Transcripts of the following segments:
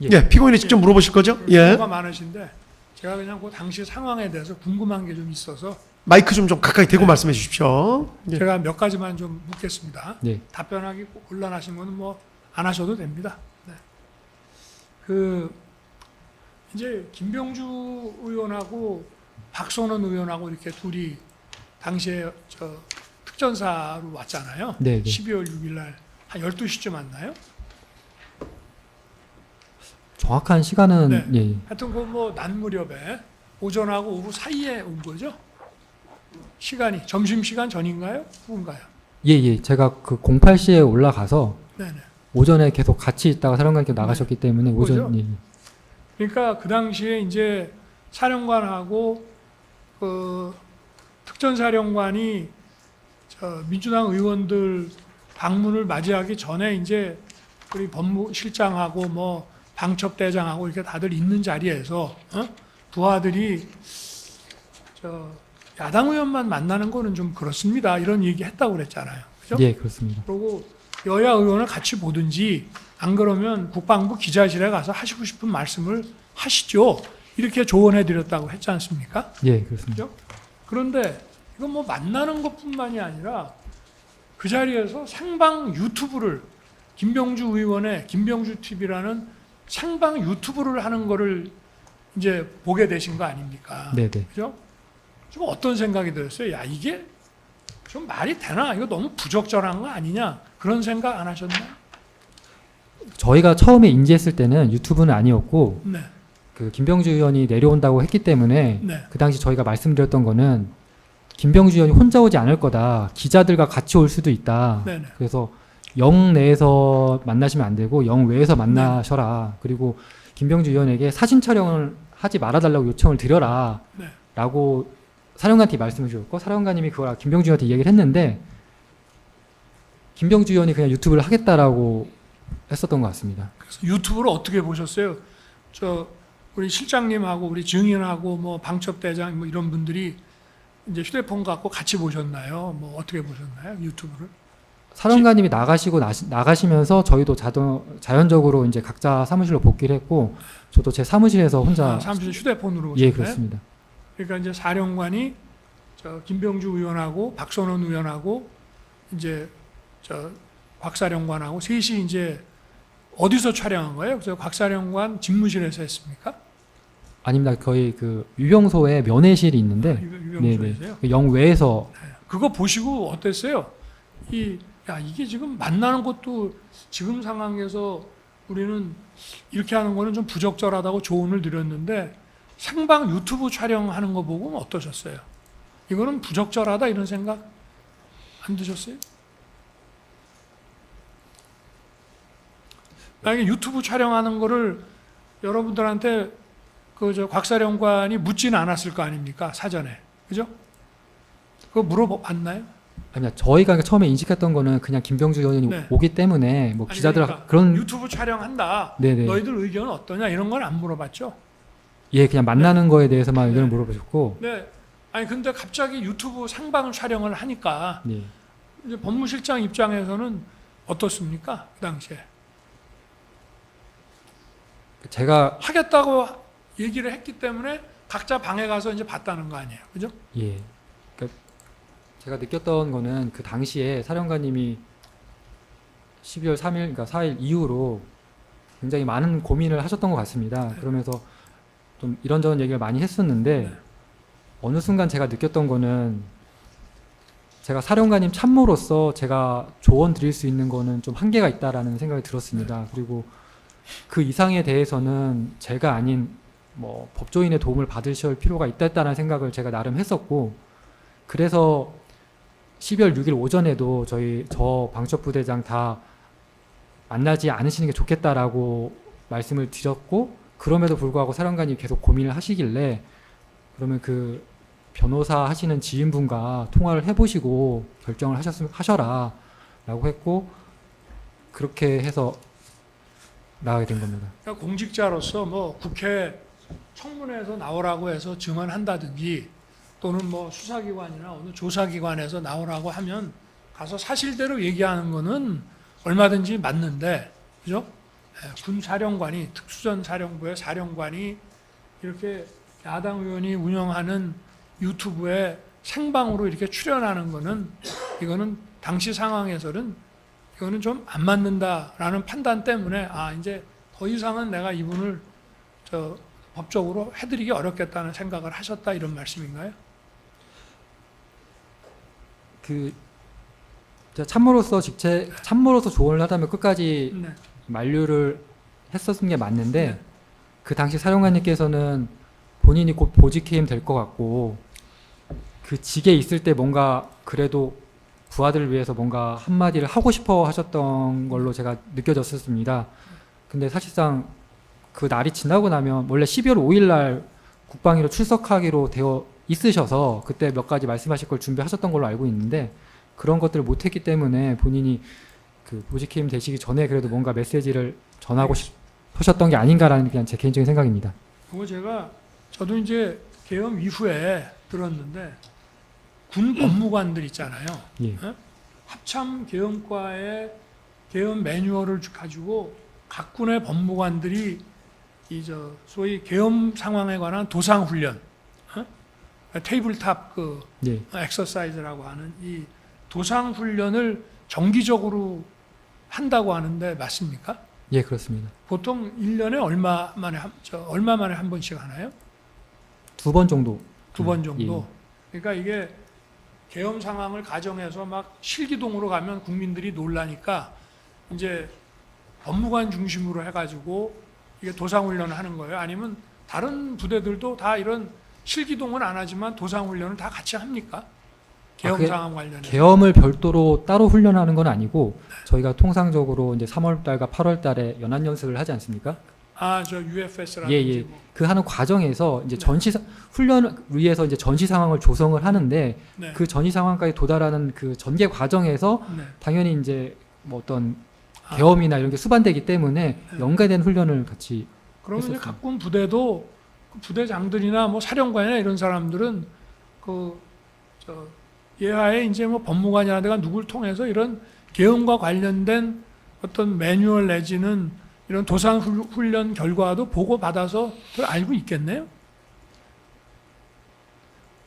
예, 피고인이 직접 물어보실 거죠? 예. 수고가 많으신데 제가 그냥 그 당시 상황에 대해서 궁금한 게 좀 있어서 마이크 좀 가까이 대고 말씀해 주십시오. 예. 제가 몇 가지만 좀 묻겠습니다. 네. 답변하기 곤란하신 분은 뭐 안 하셔도 됩니다. 네. 그 이제 김병주 의원하고 박선원 의원하고 이렇게 둘이 당시에 저 특전사로 왔잖아요. 네, 네. 12월 6일 날 한 12시쯤 왔나요? 정확한 시간은 네. 예. 하여튼 그 뭐 낮 무렵에 오전하고 오후 사이에 온 거죠. 시간이 점심시간 전인가요? 후인가요? 예. 제가 그 08시에 올라가서 네네. 오전에 계속 같이 있다가 사령관께 나가셨기 때문에 오전 그죠? 예. 그러니까 그 당시에 이제 사령관하고 그 특전사령관이 저 민주당 의원들 방문을 맞이하기 전에 이제 우리 법무실장하고 뭐 방첩대장하고 이렇게 다들 있는 자리에서 부하들이 저 야당 의원만 만나는 거는 좀 그렇습니다. 이런 얘기 했다고 그랬잖아요. 그죠? 예, 그렇습니다. 그리고 여야 의원을 같이 보든지 안 그러면 국방부 기자실에 가서 하시고 싶은 말씀을 하시죠. 이렇게 조언해 드렸다고 했지 않습니까? 예, 그렇습니다. 그죠? 그런데 이건 뭐 만나는 것뿐만이 아니라 그 자리에서 생방 유튜브를 김병주 의원의 김병주 TV라는 생방 유튜브를 하는 거를 이제 보게 되신 거 아닙니까? 네, 네. 그죠? 좀 어떤 생각이 들었어요? 야, 이게 좀 말이 되나? 이거 너무 부적절한 거 아니냐? 그런 생각 안 하셨나요? 저희가 처음에 인지했을 때는 유튜브는 아니었고 네. 그 김병주 의원이 내려온다고 했기 때문에 네. 그 당시 저희가 말씀드렸던 거는 김병주 의원이 혼자 오지 않을 거다. 기자들과 같이 올 수도 있다. 네네. 그래서 영 내에서 만나시면 안 되고 영 외에서 만나셔라. 그리고 김병주 의원에게 사진 촬영을 하지 말아달라고 요청을 드려라. 네. 라고 사령관한테 말씀을 주셨고 사령관님이 그걸 김병주 의원한테 얘기를 했는데 김병주 의원이 그냥 유튜브를 하겠다라고 했었던 것 같습니다. 그래서 유튜브를 어떻게 보셨어요? 저 우리 실장님하고 우리 증인하고 뭐 방첩대장 뭐 이런 분들이 이제 휴대폰 갖고 같이 보셨나요? 뭐 어떻게 보셨나요? 유튜브를? 사령관님이 나가시면서 저희도 자연적으로 이제 각자 사무실로 복귀를 했고 저도 제 사무실에서 혼자 사무실 휴대폰으로 예, 보셨나요? 그렇습니다. 그러니까 이제 사령관이 저 김병주 의원하고 박선원 의원하고 이제 저 곽사령관하고 셋이 이제 어디서 촬영한 거예요? 그래서 곽사령관 집무실에서 했습니까? 아닙니다. 거의 그 유병소에 면회실이 있는데 유병소에서요? 그 영외에서 그거 보시고 어땠어요? 이게 지금 만나는 것도 지금 상황에서 우리는 이렇게 하는 거는 좀 부적절하다고 조언을 드렸는데 생방 유튜브 촬영하는 거 보고 어떠셨어요? 이거는 부적절하다 이런 생각 안 드셨어요? 만약에 유튜브 촬영하는 거를 여러분들한테 그 곽사령관이 묻지는 않았을 거 아닙니까? 사전에. 그죠? 그거 물어봤나요? 아니요. 저희가 처음에 인식했던 거는 그냥 김병주 의원이 네. 오기 때문에 뭐 아니, 기자들 그러니까 그런 유튜브 촬영한다. 네네. 너희들 의견은 어떠냐? 이런 건 안 물어봤죠? 예, 그냥 만나는 거에 대해서만 네. 의견을 물어보셨고 네. 아니 근데 갑자기 유튜브 생방 촬영을 하니까 예. 이제 법무실장 입장에서는 어떻습니까? 그 당시에 제가 하겠다고 얘기를 했기 때문에 각자 방에 가서 이제 봤다는 거 아니에요, 그죠? 예. 그러니까 제가 느꼈던 거는 그 당시에 사령관님이 12월 3일, 그러니까 4일 이후로 굉장히 많은 고민을 하셨던 것 같습니다. 네. 그러면서 좀 이런저런 얘기를 많이 했었는데 네. 어느 순간 제가 느꼈던 거는 제가 사령관님 참모로서 제가 조언 드릴 수 있는 거는 좀 한계가 있다라는 생각이 들었습니다. 그리고 그 이상에 대해서는 제가 아닌 뭐 법조인의 도움을 받으실 필요가 있다는 생각을 제가 나름 했었고 그래서 12월 6일 오전에도 저 방첩부대장 다 만나지 않으시는 게 좋겠다라고 말씀을 드렸고 그럼에도 불구하고 사령관이 계속 고민을 하시길래 그러면 그 변호사 하시는 지인분과 통화를 해보시고 결정을 하셔라 라고 했고 그렇게 해서 나가게 된 겁니다. 그러니까 공직자로서 뭐 국회 청문회에서 나오라고 해서 증언한다든지 또는 뭐 수사기관이나 어느 조사기관에서 나오라고 하면 가서 사실대로 얘기하는 거는 얼마든지 맞는데, 그죠? 군 사령관이 특수전 사령부의 사령관이 이렇게 야당 의원이 운영하는 유튜브에 생방으로 이렇게 출연하는 거는 이거는 당시 상황에서는 이거는 좀 안 맞는다라는 판단 때문에 이제 더 이상은 내가 이분을 법적으로 해드리기 어렵겠다는 생각을 하셨다 이런 말씀인가요? 제가 참모로서 조언을 하다면 끝까지 네. 만류를 했었던 게 맞는데 네. 그 당시 사령관님께서는 본인이 곧 보직해임 될 것 같고 그 직에 있을 때 뭔가 그래도 부하들을 위해서 뭔가 한마디를 하고 싶어 하셨던 걸로 제가 느껴졌었습니다. 근데 사실상 그 날이 지나고 나면 원래 12월 5일 날 국방위로 출석하기로 되어 있으셔서 그때 몇 가지 말씀하실 걸 준비하셨던 걸로 알고 있는데 그런 것들을 못했기 때문에 본인이 그 보직해임 되시기 전에 그래도 뭔가 메시지를 전하고 싶으셨던 게 아닌가라는 그냥 제 개인적인 생각입니다. 그거 저도 이제 계엄 이후에 들었는데 군 법무관들 있잖아요. 예. 합참 계엄과의 계엄 매뉴얼을 가지고 각 군의 법무관들이 소위 계엄 상황에 관한 도상 훈련, 테이블탑 예. 엑서사이즈라고 하는 이 도상 훈련을 정기적으로 한다고 하는데 맞습니까? 예, 그렇습니다. 보통 1년에 얼마 만에 한 번씩 하나요? 2번 정도. 2번 정도. 예. 그러니까 이게 계엄 상황을 가정해서 막 실기동으로 가면 국민들이 놀라니까 이제 법무관 중심으로 해가지고 이게 도상훈련을 하는 거예요. 아니면 다른 부대들도 다 이런 실기동은 안 하지만 도상훈련을 다 같이 합니까? 계엄 상황 관련해서. 계엄을 별도로 따로 훈련하는 건 아니고 저희가 통상적으로 이제 3월 달과 8월 달에 연합 연습을 하지 않습니까? UFS라든지. 예. 그 하는 과정에서 이제 훈련을 위해서 이제 전시 상황을 조성을 하는데 네. 그 전시 상황까지 도달하는 그 전개 과정에서 네. 당연히 이제 뭐 어떤 계엄이나 이런 게 수반되기 때문에 네. 연계된 훈련을 같이 그러면 이제 했었습니다. 각군 부대도 그 부대장들이나 뭐 사령관이나 이런 사람들은 예하에 이제 뭐 법무관이라든가 누구를 통해서 이런 계엄과 관련된 어떤 매뉴얼 내지는 이런 도상 훈련 결과도 보고받아서 알고 있겠네요.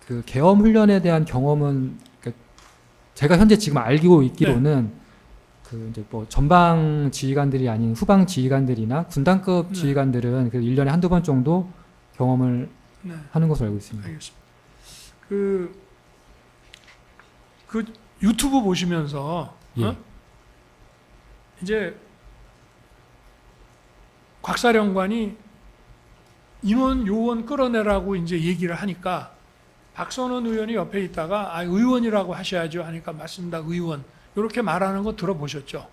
그 계엄 훈련에 대한 경험은 그러니까 제가 현재 지금 알고 있기로는 그 이제 뭐 전방 지휘관들이 아닌 후방 지휘관들이나 군단급 네. 지휘관들은 그 1년에 한두 번 정도 경험을 네. 하는 것으로 알고 있습니다. 알겠습니다. 그 유튜브 보시면서 예. 이제 곽 사령관이 인원 요원 끌어내라고 이제 얘기를 하니까 박선원 의원이 옆에 있다가 의원이라고 하셔야죠 하니까 맞습니다 의원 이렇게 말하는 거 들어보셨죠?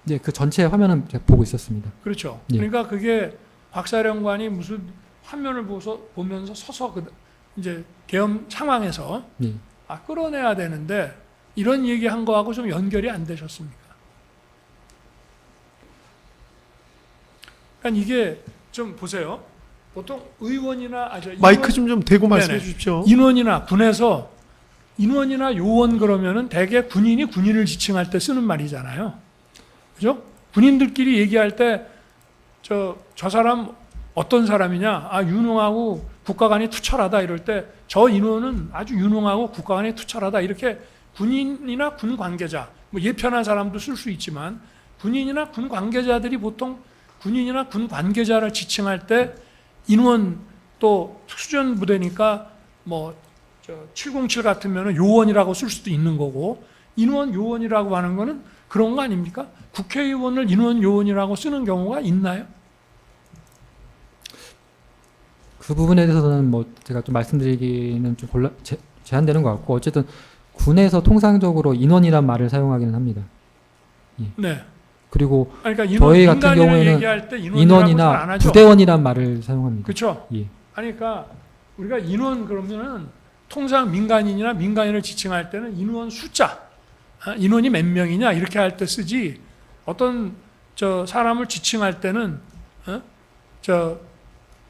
네, 그 전체 화면은 제가 보고 있었습니다. 그렇죠. 예. 그러니까 그게 박 사령관이 무슨 화면을 보면서 서서 이제 계엄 상황에서 예. 끌어내야 되는데 이런 얘기한 거하고 좀 연결이 안 되셨습니까? 그러니까 이게 좀 보세요. 보통 의원이나 마이크 좀 대고 말씀해 네네. 주십시오. 인원이나 군에서 인원이나 요원 그러면은 대개 군인이 군인을 지칭할 때 쓰는 말이잖아요. 그죠? 군인들끼리 얘기할 때 저 사람 어떤 사람이냐? 유능하고 국가관이 투철하다 이럴 때 저 인원은 아주 유능하고 국가관이 투철하다 이렇게 군인이나 군 관계자 뭐 예편한 사람도 쓸 수 있지만 군인이나 군 관계자들이 보통 군인이나 군 관계자를 지칭할 때 인원 또 특수전 부대니까 뭐 707 같으면 요원이라고 쓸 수도 있는 거고 인원 요원이라고 하는 거는 그런 거 아닙니까? 국회의원을 인원 요원이라고 쓰는 경우가 있나요? 그 부분에 대해서는 뭐 제가 좀 말씀드리기는 좀 제한되는 것 같고 어쨌든 군에서 통상적으로 인원이란 말을 사용하기는 합니다. 예. 네. 그리고 그러니까 저희 같은 경우에는 얘기할 때 인원이나 안 하죠. 부대원이란 말을 사용합니다. 그렇죠. 예. 그러니까 우리가 인원 그러면은 통상 민간인을 지칭할 때는 인원 숫자, 인원이 몇 명이냐 이렇게 할 때 쓰지 어떤 사람을 지칭할 때는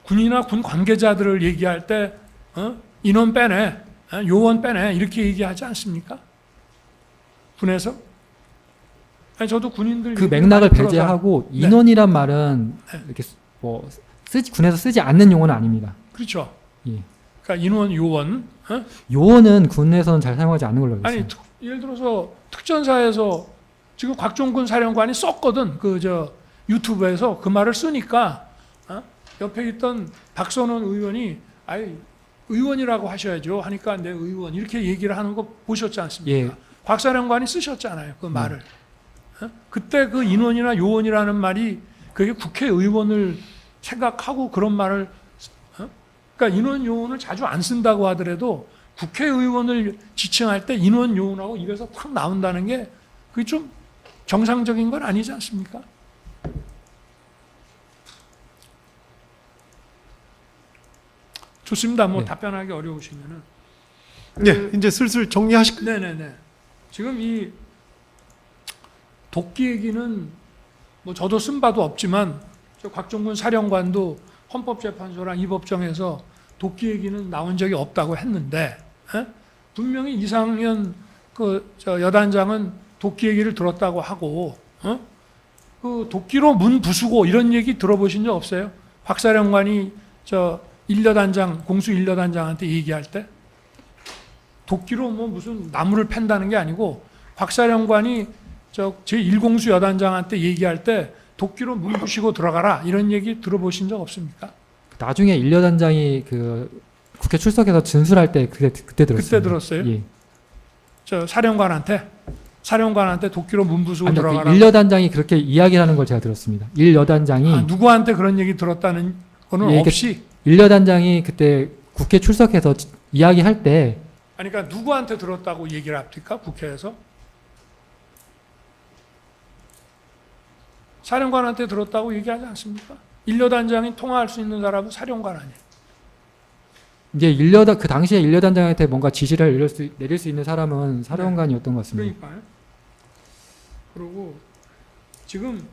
군이나 군 관계자들을 얘기할 때 인원 빼내, 요원 빼내 이렇게 얘기하지 않습니까? 군에서? 아니, 저도 군인들 그 얘기를 맥락을 많이 들어서- 배제하고 네. 인원이란 말은 네. 이렇게 뭐 군에서 쓰지 않는 용어는 아닙니다. 그렇죠. 예. 그러니까 인원 요원. 어? 요원은 군에서는 잘 사용하지 않는 걸로 알고 아니 있습니다. 예를 들어서 특전사에서 지금 곽종근 사령관이 썼거든. 그 저 유튜브에서 그 말을 쓰니까 옆에 있던 박선원 의원이 아이 의원이라고 하셔야죠 하니까 내 의원 이렇게 얘기를 하는 거 보셨지 않습니까? 예. 곽 사령관이 쓰셨잖아요. 그 말을. 그때 그 인원이나 요원이라는 말이 그게 국회의원을 생각하고 그런 말을 그러니까 인원 요원을 자주 안 쓴다고 하더라도 국회의원을 지칭할 때 인원 요원하고 입에서 탁 나온다는 게 그게 좀 정상적인 건 아니지 않습니까? 좋습니다. 뭐 네. 답변하기 어려우시면은. 네, 이제 슬슬 정리하실. 네네네. 지금 이 도끼 얘기는 뭐 저도 쓴 바도 없지만 저 곽종근 사령관도 헌법재판소랑 입법정에서 도끼 얘기는 나온 적이 없다고 했는데 분명히 이상현 저 여단장은 도끼 얘기를 들었다고 하고 그 도끼로 문 부수고 이런 얘기 들어보신 적 없어요? 박 사령관이 저 공수 1여단장한테 얘기할 때 도끼로 뭐 무슨 나무를 팬다는 게 아니고 박 사령관이 저 제1공수 여단장한테 얘기할 때 도끼로 문 부시고 들어가라 이런 얘기 들어보신 적 없습니까? 나중에 일여단장이 그 국회 출석해서 진술할 때 그때 들었어요. 그때 들었어요? 예. 저 사령관한테 도끼로 문 부수고 아니, 들어가라. 그 일여단장이 그렇게 이야기하는 걸 제가 들었습니다. 일여단장이 누구한테 그런 얘기 들었다는 거는 예, 없이 일여단장이 그때 국회 출석해서 이야기할 때 아니 그러니까 누구한테 들었다고 얘기를 합니까? 국회에서? 사령관한테 들었다고 얘기하지 않습니까? 일여단장이 통화할 수 있는 사람은 사령관 아니에요. 이제 그 당시에 일여단장한테 뭔가 지시를 내릴 수 있는 사람은 사령관이었던 것 같습니다. 그러니까요. 그리고 지금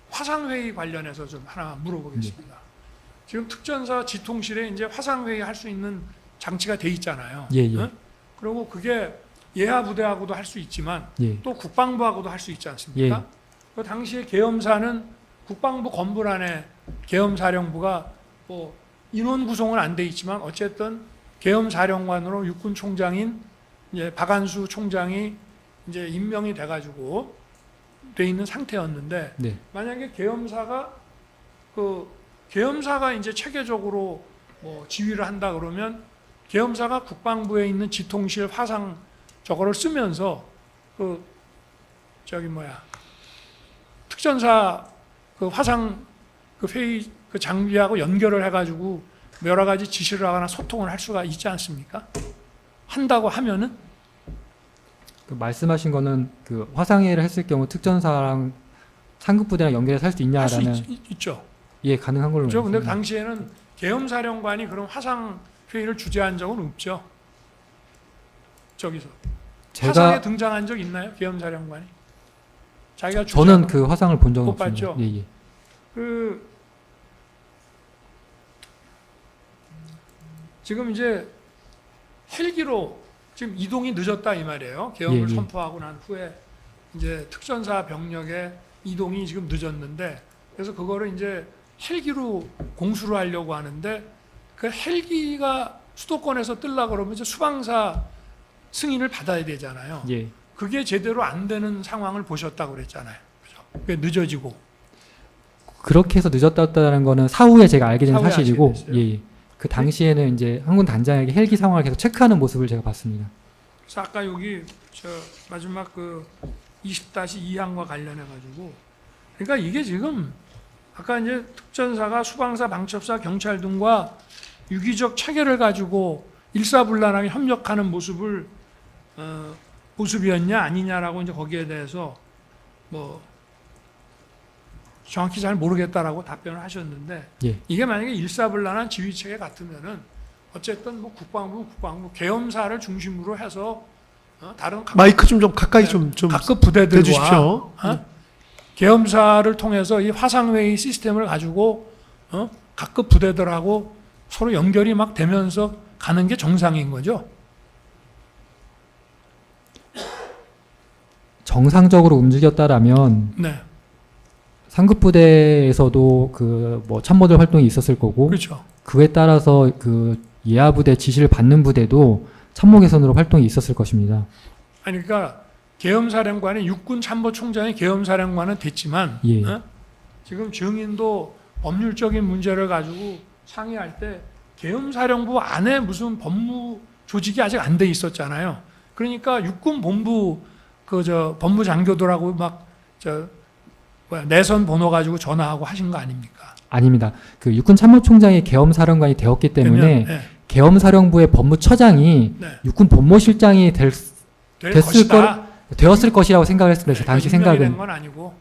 화상회의 관련해서 좀 하나 물어보겠습니다. 지금 특전사 지통실에 이제 화상회의 할 수 있는 장치가 돼 있잖아요. 예, 예. 어? 그리고 그게 예하 부대하고도 할 수 있지만 예. 또 국방부하고도 할 수 있지 않습니까? 그 당시에 계엄사는 국방부 건물 안에 계엄사령부가 뭐 인원 구성은 안 돼 있지만 어쨌든 계엄사령관으로 육군 총장인 이제 박안수 총장이 이제 임명이 돼가지고 돼 있는 상태였는데 네. 만약에 계엄사가 이제 체계적으로 뭐 지휘를 한다 그러면 계엄사가 국방부에 있는 지통실 화상 저거를 쓰면서 특전사 그 화상 그 회의 그 장비하고 연결을 해가지고 여러 가지 지시를 하거나 소통을 할 수가 있지 않습니까? 한다고 하면은 그 말씀하신 거는 그 화상회의를 했을 경우 특전사랑 상급부대랑 연결해서 할 수 할 수 있냐라는 있죠. 예 가능한 걸로. 그렇죠. 근데 알고 있습니다. 당시에는 계엄사령관이 그런 화상 회의를 주재한 적은 없죠. 저기서 화상에 제가 등장한 적 있나요? 계엄사령관이 자기가 저는 그 화상을 본 적은 못 없습니다. 봤죠? 예, 예. 지금 이제 헬기로 지금 이동이 늦었다 이 말이에요. 계엄을 예, 예. 선포하고 난 후에 이제 특전사 병력의 이동이 지금 늦었는데 그래서 그거를 이제 헬기로 공수를 하려고 하는데 그 헬기가 수도권에서 뜨려고 그러면 이제 수방사 승인을 받아야 되잖아요. 예. 그게 제대로 안 되는 상황을 보셨다고 그랬잖아요. 그죠? 그게 늦어지고. 그렇게 해서 늦었다는 거는 사후에 제가 알게 된 사후에 사실이고, 아시게 됐어요? 예, 예. 그 당시에는 이제 항군 단장에게 헬기 상황을 계속 체크하는 모습을 제가 봤습니다. 그래서 아까 여기 저 마지막 그 20-2항과 관련해 가지고 그러니까 이게 지금 아까 이제 특전사가 수방사, 방첩사, 경찰 등과 유기적 체계를 가지고 일사불란하게 협력하는 모습이었냐 아니냐라고 이제 거기에 대해서 뭐 정확히 잘 모르겠다라고 답변을 하셨는데 예. 이게 만약에 일사불란한 지휘 체계 같으면은 어쨌든 뭐 국방부 계엄사를 중심으로 해서 다른 마이크 좀 가까이 좀 각급 부대들과 대주십시오. 계엄사를 통해서 이 화상회의 시스템을 가지고 각급 부대들하고 서로 연결이 막 되면서 가는 게 정상인 거죠. 정상적으로 움직였다라면 네, 상급 부대에서도 그 뭐 참모들 활동이 있었을 거고 그렇죠. 그에 따라서 그 예하 부대 지시를 받는 부대도 참모 개선으로 활동이 있었을 것입니다. 아니 그러니까 계엄사령관이 육군 참모총장이 계엄사령관은 됐지만 예. 어? 지금 증인도 법률적인 문제를 가지고 상의할 때 계엄사령부 안에 무슨 법무 조직이 아직 안 돼 있었잖아요. 그러니까 육군 본부 법무 장교들하고 내선 번호 가지고 전화하고 하신 거 아닙니까? 아닙니다. 그 육군 참모총장이 계엄사령관이 되었기 때문에 그러면, 계엄사령부의 법무처장이 네. 육군 본모실장이 될 됐을 것이다. 되었을 것이라고 생각을 했습니다. 제 당시 임명이 된 생각은 건 아니고.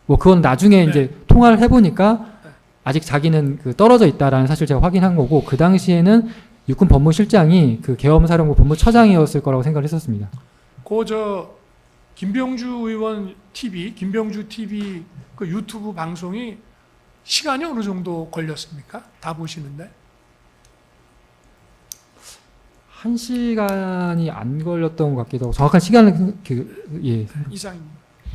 뭐 그건 나중에 네. 이제 통화를 해보니까 네. 아직 자기는 그 떨어져 있다라는 사실 제가 확인한 거고 그 당시에는 육군 법무실장이 그 계엄사령부 본부처장이었을 거라고 생각을 했었습니다. 김병주 의원 TV, 김병주 TV 그 유튜브 방송이 시간이 어느 정도 걸렸습니까? 다 보시는데? 1시간이 안 걸렸던 것 같기도 하고 정확한 시간은 예. 이상입니다.